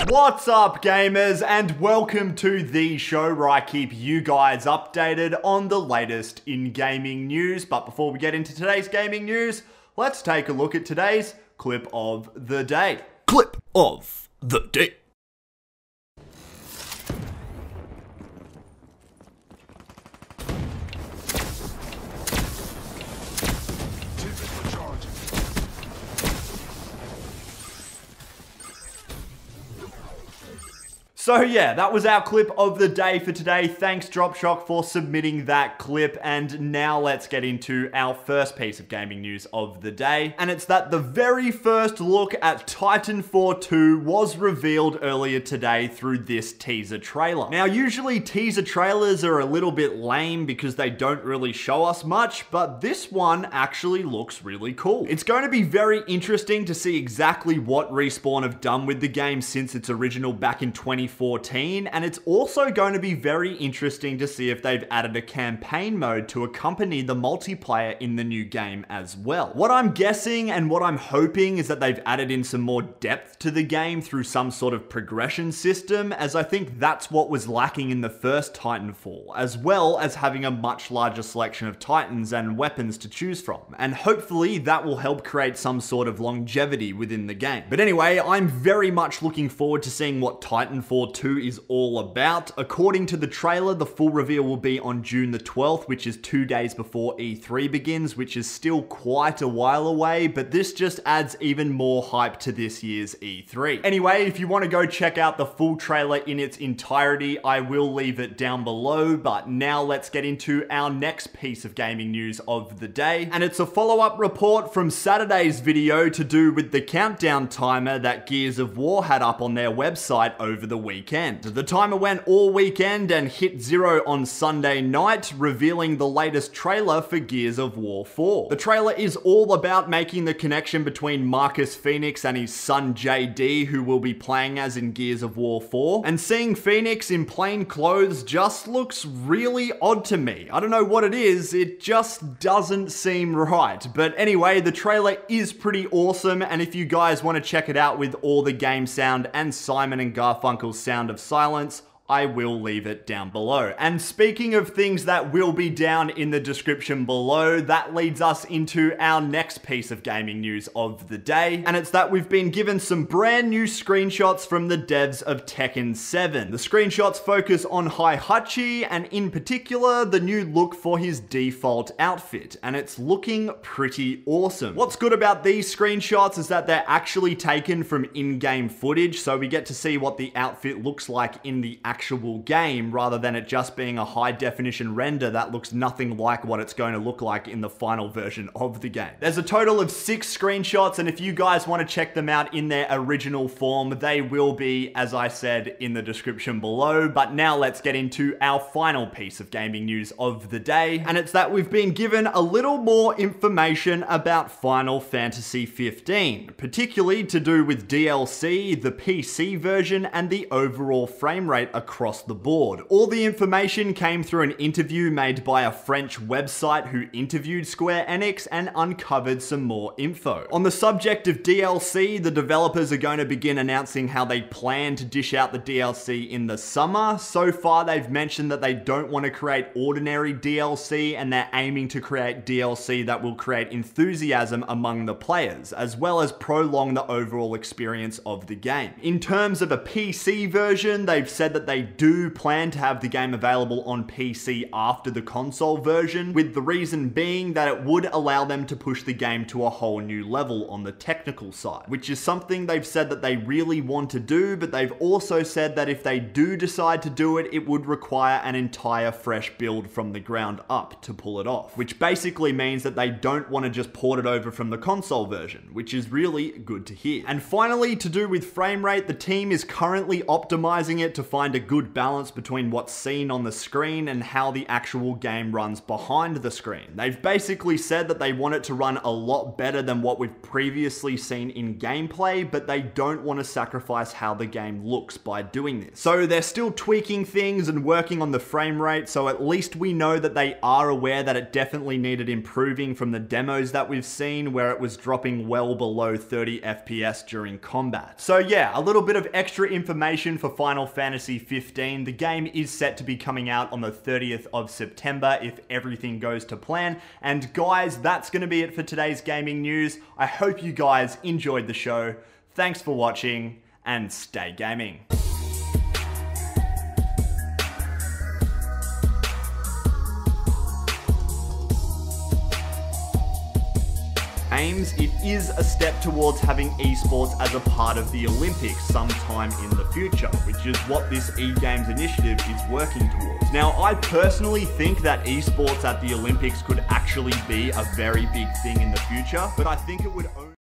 What's up, gamers, and welcome to the show where I keep you guys updated on the latest in gaming news. But before we get into today's gaming news, let's take a look at today's clip of the day. Clip of the day. So yeah, that was our clip of the day for today. Thanks DropShock for submitting that clip. And now let's get into our first piece of gaming news of the day. And it's that the very first look at Titanfall 2 was revealed earlier today through this teaser trailer. Now, usually teaser trailers are a little bit lame because they don't really show us much, but this one actually looks really cool. It's going to be very interesting to see exactly what Respawn have done with the game since its original back in 2014, and it's also going to be very interesting to see if they've added a campaign mode to accompany the multiplayer in the new game as well. What I'm guessing and what I'm hoping is that they've added in some more depth to the game through some sort of progression system, as I think that's what was lacking in the first Titanfall, as well as having a much larger selection of titans and weapons to choose from, and hopefully that will help create some sort of longevity within the game. But anyway, I'm very much looking forward to seeing what Titanfall 2 is all about. According to the trailer, the full reveal will be on June the 12th, which is 2 days before E3 begins, which is still quite a while away, but this just adds even more hype to this year's E3. Anyway, if you want to go check out the full trailer in its entirety, I will leave it down below, but now let's get into our next piece of gaming news of the day, and it's a follow-up report from Saturday's video to do with the countdown timer that Gears of War had up on their website over the weekend. The timer went all weekend and hit 0 on Sunday night, revealing the latest trailer for Gears of War 4. The trailer is all about making the connection between Marcus Phoenix and his son JD, who will be playing as in Gears of War 4, and seeing Phoenix in plain clothes just looks really odd to me. I don't know what it is, it just doesn't seem right. But anyway, the trailer is pretty awesome, and if you guys want to check it out with all the game sound and Simon and Garfunkel's Sound of Silence, I will leave it down below. And speaking of things that will be down in the description below, that leads us into our next piece of gaming news of the day, and it's that we've been given some brand new screenshots from the devs of Tekken 7. The screenshots focus on Heihachi, and in particular, the new look for his default outfit, and it's looking pretty awesome. What's good about these screenshots is that they're actually taken from in-game footage, so we get to see what the outfit looks like in the actual game, rather than it just being a high definition render that looks nothing like what it's going to look like in the final version of the game. There's a total of 6 screenshots, and if you guys want to check them out in their original form, they will be, as I said, in the description below. But now let's get into our final piece of gaming news of the day, and it's that we've been given a little more information about Final Fantasy 15, particularly to do with DLC, the PC version, and the overall frame rate across the board. All the information came through an interview made by a French website who interviewed Square Enix and uncovered some more info. On the subject of DLC, the developers are going to begin announcing how they plan to dish out the DLC in the summer. So far, they've mentioned that they don't want to create ordinary DLC, and they're aiming to create DLC that will create enthusiasm among the players, as well as prolong the overall experience of the game. In terms of a PC version, they've said that they do plan to have the game available on PC after the console version, with the reason being that it would allow them to push the game to a whole new level on the technical side, which is something they've said that they really want to do, but they've also said that if they do decide to do it, it would require an entire fresh build from the ground up to pull it off, which basically means that they don't want to just port it over from the console version, which is really good to hear. And finally, to do with frame rate, the team is currently optimizing it to find a a good balance between what's seen on the screen and how the actual game runs behind the screen. They've basically said that they want it to run a lot better than what we've previously seen in gameplay, but they don't want to sacrifice how the game looks by doing this. So they're still tweaking things and working on the frame rate, so at least we know that they are aware that it definitely needed improving from the demos that we've seen, where it was dropping well below 30 FPS during combat. So yeah, a little bit of extra information for Final Fantasy 15. The game is set to be coming out on the 30th of September if everything goes to plan. And guys, that's going to be it for today's gaming news. I hope you guys enjoyed the show. Thanks for watching, and stay gaming. It is a step towards having esports as a part of the Olympics sometime in the future, which is what this eGames initiative is working towards. Now, I personally think that esports at the Olympics could actually be a very big thing in the future, but I think it would only